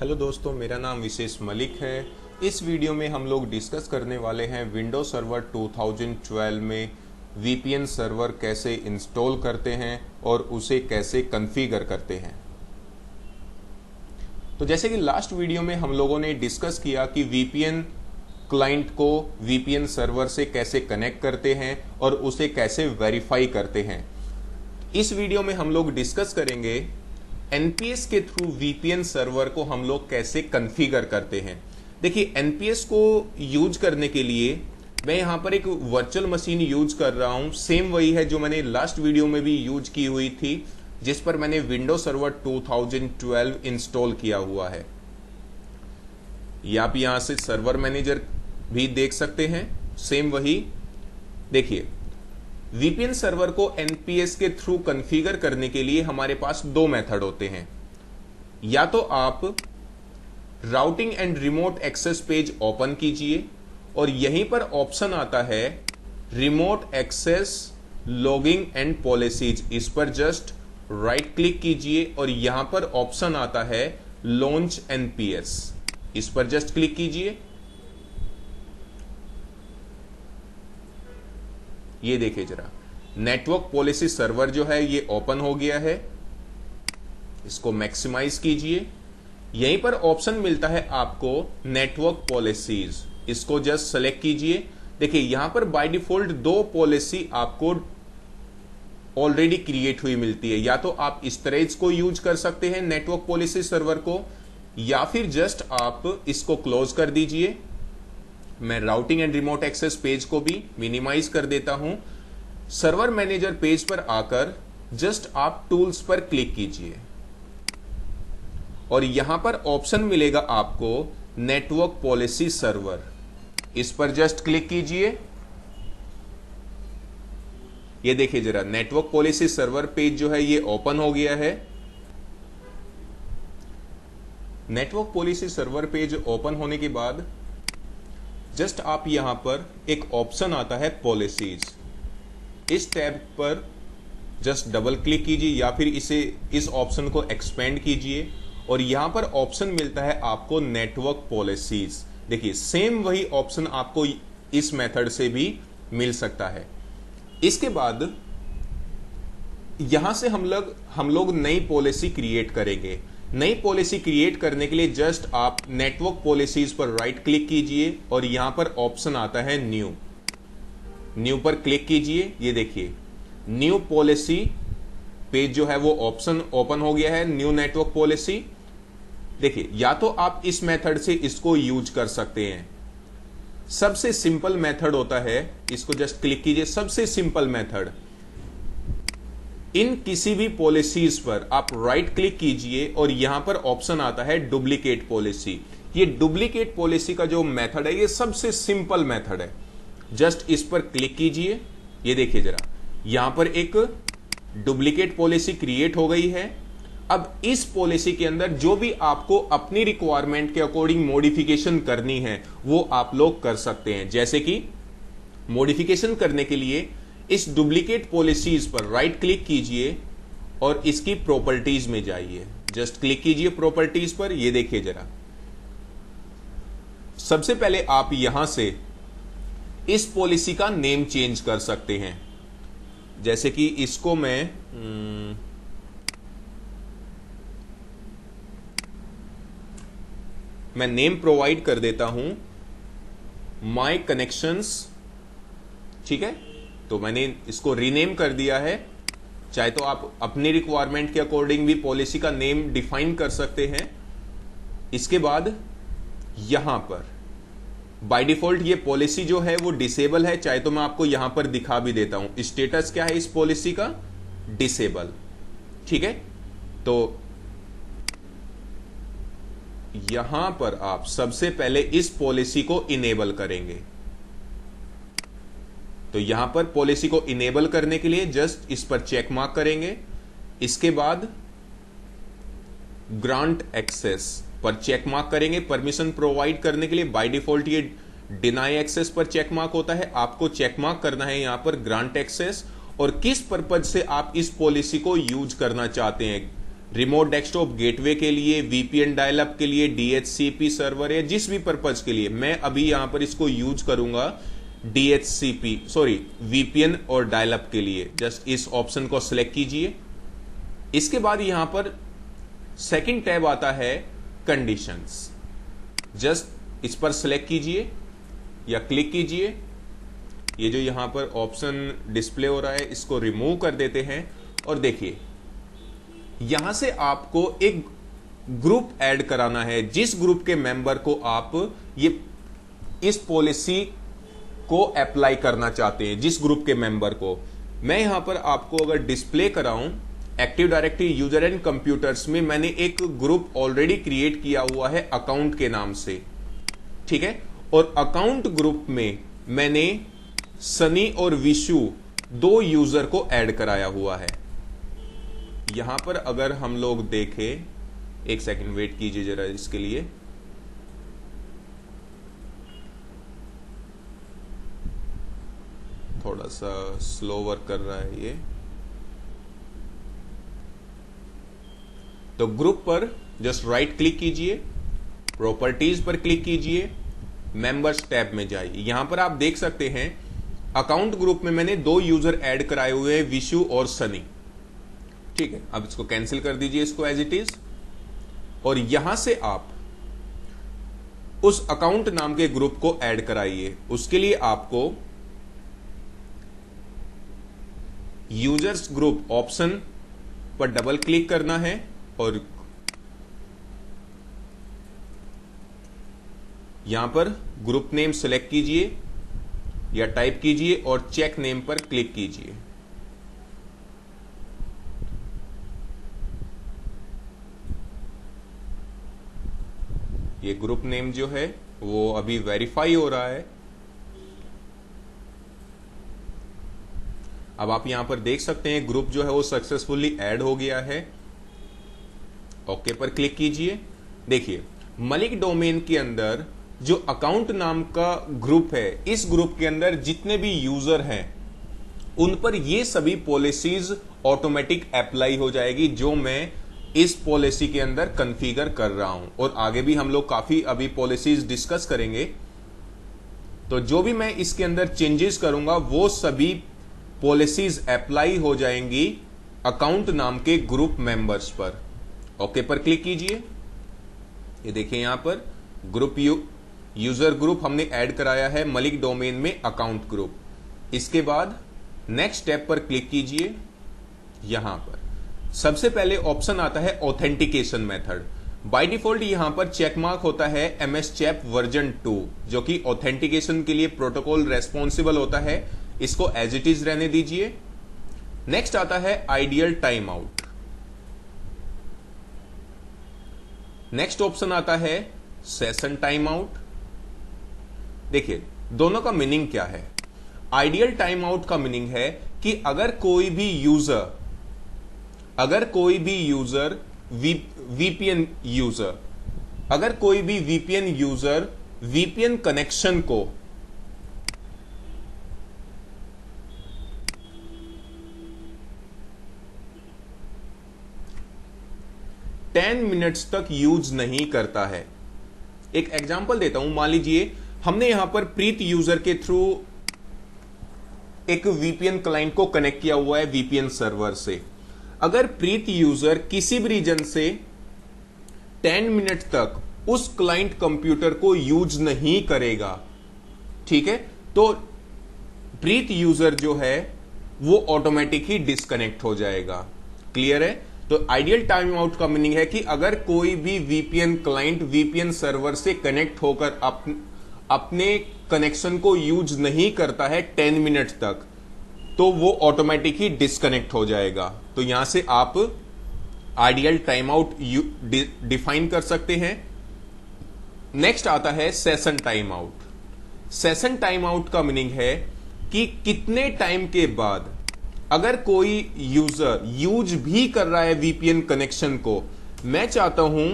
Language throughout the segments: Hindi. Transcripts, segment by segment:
हेलो दोस्तों, मेरा नाम विशेष मलिक है। इस वीडियो में हम लोग डिस्कस करने वाले हैं विंडोज सर्वर 2012 में वीपीएन सर्वर कैसे इंस्टॉल करते हैं और उसे कैसे कॉन्फ़िगर करते हैं। तो जैसे कि लास्ट वीडियो में हम लोगों ने डिस्कस किया कि वीपीएन क्लाइंट को वीपीएन सर्वर से कैसे कनेक्ट करते हैं और उसे कैसे वेरीफाई करते हैं। इस वीडियो में हम लोग डिस्कस करेंगे एनपीएस के थ्रू वीपीएन सर्वर को हम लोग कैसे कॉन्फ़िगर करते हैं। देखिए, एनपीएस को यूज करने के लिए मैं यहाँ पर एक वर्चुअल मशीन यूज कर रहा हूँ। सेम वही है जो मैंने लास्ट वीडियो में भी यूज की हुई थी, जिस पर मैंने विंडोज सर्वर 2012 इंस्टॉल किया हुआ है। ये आप यहाँ से सर्वर मैनेजर भी देख सकते हैं, सेम वही। देखिए, वीपीएन सर्वर को एनपीएस के थ्रू कॉन्फ़िगर करने के लिए हमारे पास दो मेथड होते हैं। या तो आप routing and remote access page open कीजिए और यहीं पर ऑप्शन आता है remote access logging and policies. इस पर जस्ट राइट क्लिक कीजिए और यहां पर ऑप्शन आता है लॉन्च एनपीएस। इस पर जस्ट क्लिक कीजिए। ये देखिए जरा, नेटवर्क पॉलिसी सर्वर जो है ये ओपन हो गया है। इसको मैक्सिमाइज कीजिए। यहीं पर ऑप्शन मिलता है आपको नेटवर्क पॉलिसीज। इसको जस्ट सेलेक्ट कीजिए। देखिए, यहां पर बाय डिफॉल्ट दो पॉलिसी आपको ऑलरेडी क्रिएट हुई मिलती है। या तो आप इस तरह इसको यूज कर सकते हैं नेटवर्क पॉलिसी सर्वर को, या फिर जस्ट आप इसको क्लोज कर दीजिए। मैं routing and remote access page को भी मिनिमाइज कर देता हूं। सर्वर मैनेजर पेज पर आकर जस्ट आप टूल्स पर क्लिक कीजिए और यहां पर ऑप्शन मिलेगा आपको नेटवर्क पॉलिसी सर्वर। इस पर जस्ट क्लिक कीजिए। ये देखिए जरा, नेटवर्क पॉलिसी सर्वर पेज जो है ये ओपन हो गया है। Network policy server page open होने के बाद जस्ट आप यहां पर एक ऑप्शन आता है पॉलिसीज। इस टैब पर जस्ट डबल क्लिक कीजिए या फिर इस ऑप्शन को एक्सपेंड कीजिए और यहां पर ऑप्शन मिलता है आपको नेटवर्क पॉलिसीज। देखिए, सेम वही ऑप्शन आपको इस मेथड से भी मिल सकता है। इसके बाद यहां से हम लोग नई पॉलिसी क्रिएट करेंगे। नई पॉलिसी क्रिएट करने के लिए जस्ट आप नेटवर्क पॉलिसीज पर राइट क्लिक कीजिए और यहां पर ऑप्शन आता है न्यू पर क्लिक कीजिए। ये देखिए, न्यू पॉलिसी पेज जो है वो ऑप्शन ओपन हो गया है, न्यू नेटवर्क पॉलिसी। देखिए, या तो आप इस मेथड से इसको यूज कर सकते हैं। सबसे सिंपल मेथड होता है, इसको जस्ट क्लिक कीजिए। सबसे सिंपल मेथड, इन किसी भी पॉलिसीज पर आप राइट क्लिक कीजिए और यहां पर ऑप्शन आता है डुप्लीकेट पॉलिसी। ये डुप्लीकेट पॉलिसी का जो मेथड है ये सबसे सिंपल मेथड है। जस्ट इस पर क्लिक कीजिए। ये देखिए जरा, यहां पर एक डुप्लीकेट पॉलिसी क्रिएट हो गई है। अब इस पॉलिसी के अंदर जो भी आपको अपनी रिक्वायरमेंट के अकॉर्डिंग मॉडिफिकेशन करनी है वो आप लोग कर सकते हैं। जैसे कि मॉडिफिकेशन करने के लिए इस डुप्लीकेट पॉलिसीज पर राइट क्लिक कीजिए और इसकी प्रॉपर्टीज में जाइए। जस्ट क्लिक कीजिए प्रॉपर्टीज पर। ये देखिए जरा, सबसे पहले आप यहां से इस पॉलिसी का नेम चेंज कर सकते हैं। जैसे कि इसको मैं नेम प्रोवाइड कर देता हूं माय कनेक्शंस। ठीक है, तो मैंने इसको रीनेम कर दिया है। चाहे तो आप अपनी रिक्वायरमेंट के अकॉर्डिंग भी पॉलिसी का नेम डिफाइन कर सकते हैं। इसके बाद यहां पर बाय डिफॉल्ट ये पॉलिसी जो है वो डिसेबल है। चाहे तो मैं आपको यहां पर दिखा भी देता हूं स्टेटस क्या है इस पॉलिसी का, डिसेबल। ठीक है, तो यहां पर आप सबसे पहले इस पॉलिसी को इनेबल करेंगे। तो यहां पर पॉलिसी को इनेबल करने के लिए जस्ट इस पर चेक मार्क करेंगे। इसके बाद ग्रांट एक्सेस पर चेक मार्क करेंगे। परमिशन प्रोवाइड करने के लिए बाय डिफॉल्ट ये डिनाई एक्सेस पर चेक मार्क होता है। आपको चेक मार्क करना है यहां पर ग्रांट एक्सेस और किस पर्पज से आप इस पॉलिसी को यूज करना चाहते हैं। रिमोट डेस्कटॉप गेटवे के लिए, वीपीएन डायलअप के लिए, डीएचसीपी सर्वर या जिस भी पर्पज के लिए, मैं अभी यहां पर इसको यूज करूंगा वीपीएन और डायलअप के लिए। जस्ट इस ऑप्शन को सिलेक्ट कीजिए। इसके बाद यहां पर सेकंड टैब आता है कंडीशंस। जस्ट इस पर सिलेक्ट कीजिए या क्लिक कीजिए। ये जो यहां पर ऑप्शन डिस्प्ले हो रहा है इसको रिमूव कर देते हैं और देखिए यहां से आपको एक ग्रुप ऐड कराना है, जिस ग्रुप के मेंबर को आप ये इस पॉलिसी को अप्लाई करना चाहते हैं, जिस ग्रुप के मेंबर को। मैं यहां पर आपको अगर डिस्प्ले कराऊं, active directory user and computers में मैंने एक ग्रुप ऑलरेडी क्रिएट किया हुआ है अकाउंट के नाम से, ठीक है। और अकाउंट ग्रुप में मैंने सनी और विशु 2 यूजर को ऐड कराया हुआ है। यहां पर अगर हम लोग देखें, एक सेकंड वेट कीजिए जरा इसके लिए। थोड़ा सा स्लो वर्क कर रहा है ये। तो ग्रुप पर जस्ट राइट क्लिक कीजिए, प्रॉपर्टीज पर क्लिक कीजिए, मेंबर्स टैब में जाइए। यहां पर आप देख सकते हैं अकाउंट ग्रुप में मैंने 2 यूजर ऐड कराए हुए हैं, विशु और सनी, ठीक है। अब इसको कैंसिल कर दीजिए, इसको एज इट इज। और यहां से आप उस अकाउंट नाम के ग्रुप को ऐड कराइए। उसके लिए आपको यूजर्स ग्रुप ऑप्शन पर डबल क्लिक करना है और यहां पर ग्रुप नेम सिलेक्ट कीजिए या टाइप कीजिए और चेक नेम पर क्लिक कीजिए। ये ग्रुप नेम जो है वो अभी वेरीफाई हो रहा है। अब आप यहां पर देख सकते हैं ग्रुप जो है वो सक्सेसफुली ऐड हो गया है। ओके पर क्लिक कीजिए। देखिए मलिक डोमेन के अंदर जो अकाउंट नाम का ग्रुप है, इस ग्रुप के अंदर जितने भी यूजर हैं उन पर ये सभी पॉलिसीज ऑटोमेटिक अप्लाई हो जाएगी जो मैं इस पॉलिसी के अंदर कॉन्फ़िगर कर रहा हूं। और आगे भी हम लोग काफी अभी पॉलिसीज डिस्कस करेंगे। तो जो भी मैं इसके अंदर चेंजेस करूंगा वो सभी पॉलिसीज अप्लाई हो जाएंगी अकाउंट नाम के ग्रुप मेंबर्स पर। ओके पर क्लिक कीजिए। ये देखिए यहां पर ग्रुप यूजर ग्रुप हमने ऐड कराया है मलिक डोमेन में अकाउंट ग्रुप। इसके बाद नेक्स्ट स्टेप पर क्लिक कीजिए। यहां पर सबसे पहले ऑप्शन आता है ऑथेंटिकेशन मेथड। बाय डिफॉल्ट यहां पर चेक मार्क होता है MS चैप वर्जन 2 जो कि ऑथेंटिकेशन के लिए प्रोटोकॉल रेस्पॉन्सिबल होता है। इसको एज इट इज रहने दीजिए। नेक्स्ट आता है ideal time out. Next option आता है सेशन टाइम आउट। देखिए दोनों का मीनिंग क्या है। आइडियल टाइम आउट का मीनिंग है कि अगर कोई भी user VPN user VPN connection को टेन मिनट्स तक यूज नहीं करता है। एक एग्जांपल देता हूं। मान लीजिए हमने यहां पर प्रीत यूजर के थ्रू एक वीपीएन क्लाइंट को कनेक्ट किया हुआ है वीपीएन सर्वर से। अगर प्रीत यूजर किसी भी रीजन से 10 मिनट तक उस क्लाइंट कंप्यूटर को यूज नहीं करेगा, ठीक है, तो प्रीत यूजर जो है वो ऑटोमेटिक ही डिस्कनेक्ट हो जाएगा। क्लियर है। तो आइडियल टाइम आउट का मीनिंग है कि अगर कोई भी वीपीएन क्लाइंट वीपीएन सर्वर से कनेक्ट होकर अपने कनेक्शन को यूज नहीं करता है 10 मिनट तक, तो वो ऑटोमेटिक ही डिस्कनेक्ट हो जाएगा। तो यहां से आप आइडियल टाइम आउट डिफाइन कर सकते हैं। नेक्स्ट आता है session time out. Session time out का मीनिंग है कि कितने टाइम के बाद अगर कोई यूजर यूज भी कर रहा है वीपीएन कनेक्शन को, मैं चाहता हूं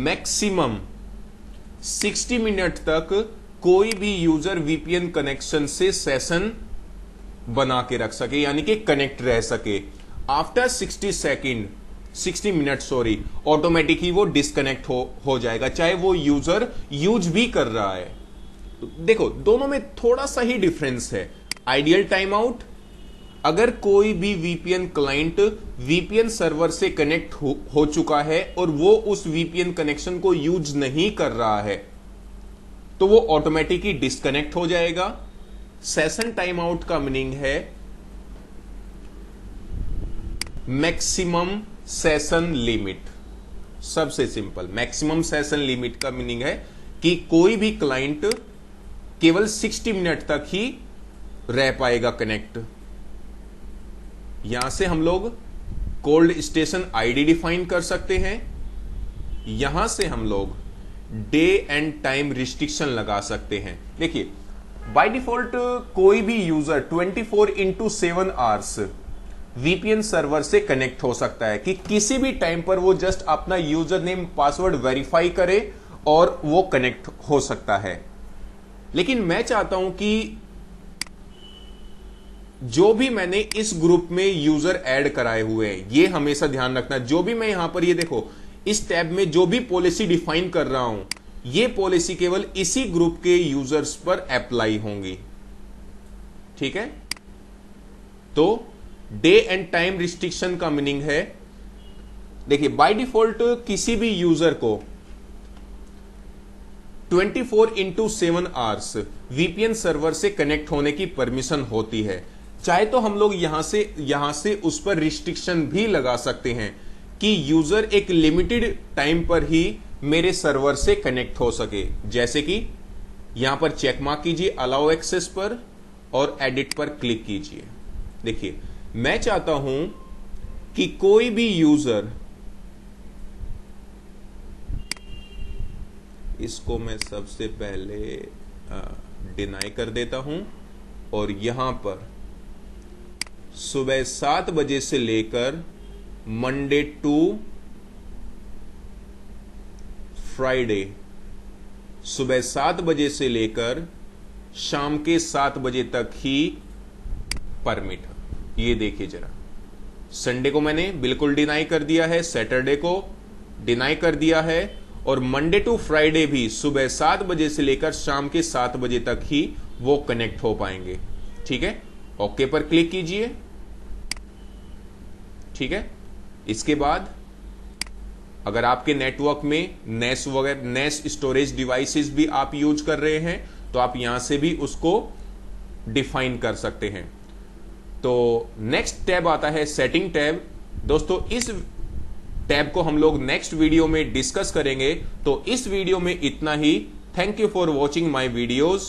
मैक्सिमम 60 मिनट तक कोई भी यूजर वीपीएन कनेक्शन से सेशन बना के रख सके, यानी कि कनेक्ट रह सके। After 60 second 60 minute sorry, automatic ही वो डिस्कनेक्ट हो जाएगा, चाहे वो यूजर यूज भी कर रहा है। तो देखो दोनों में थोड़ा सा ही डिफरेंस है। आइडियल टाइम आउट, अगर कोई भी वीपीएन क्लाइंट वीपीएन सर्वर से कनेक्ट हो चुका है और वो उस वीपीएन कनेक्शन को यूज नहीं कर रहा है तो वो ऑटोमेटिकली डिस्कनेक्ट हो जाएगा। सेशन टाइम आउट का मीनिंग है मैक्सिमम सेशन लिमिट। सबसे सिंपल, मैक्सिमम सेशन लिमिट का मीनिंग है कि कोई भी क्लाइंट केवल 60 मिनट तक ही रह पाएगा कनेक्ट। यहां से हम लोग कोल्ड स्टेशन आईडी डिफाइन कर सकते हैं, यहां से हम लोग डे एंड टाइम रिस्ट्रिक्शन लगा सकते हैं। देखिए बाय डिफॉल्ट कोई भी यूजर 24/7 आवर्स वीपीएन सर्वर से कनेक्ट हो सकता है कि किसी भी टाइम पर वो जस्ट अपना यूजर नेम पासवर्ड वेरीफाई करे और वो कनेक्ट हो सकता है। लेकिन मैं चाहता हूं कि जो भी मैंने इस ग्रुप में यूजर ऐड कराए हुए हैं, ये हमेशा ध्यान रखना, जो भी मैं यहां पर ये देखो इस टैब में जो भी पॉलिसी डिफाइन कर रहा हूं, ये पॉलिसी केवल इसी ग्रुप के यूजर्स पर अप्लाई होंगी। ठीक है, तो डे एंड टाइम रिस्ट्रिक्शन का मीनिंग है, देखिए बाय डिफॉल्ट किसी भी यूजर को 24/7 आवर्स वीपीएन सर्वर से कनेक्ट होने की परमिशन होती है। चाहे तो हम लोग यहां से उस पर रिस्ट्रिक्शन भी लगा सकते हैं कि यूजर एक लिमिटेड टाइम पर ही मेरे सर्वर से कनेक्ट हो सके। जैसे कि यहां पर चेक मार्क कीजिए अलाउ एक्सेस पर और एडिट पर क्लिक कीजिए। देखिए मैं चाहता हूं कि कोई भी यूजर, इसको मैं सबसे पहले डिनाई कर देता हूं और यहां पर सुबह 7 बजे से लेकर मंडे टू फ्राइडे सुबह 7 बजे से लेकर शाम के 7 बजे तक ही परमिट। ये देखिए जरा, संडे को मैंने बिल्कुल डिनाई कर दिया है, सैटरडे को डिनाई कर दिया है और मंडे टू फ्राइडे भी सुबह 7 बजे से लेकर शाम के 7 बजे तक ही वो कनेक्ट हो पाएंगे। ठीक है, ओके पर क्लिक कीजिए। ठीक है, इसके बाद अगर आपके नेटवर्क में नेस वगैरह नेस स्टोरेज डिवाइसेस भी आप यूज कर रहे हैं तो आप यहां से भी उसको डिफाइन कर सकते हैं। तो नेक्स्ट टैब आता है सेटिंग टैब। दोस्तों इस टैब को हम लोग नेक्स्ट वीडियो में डिस्कस करेंगे। तो इस वीडियो में इतना ही। Thank you for watching my videos.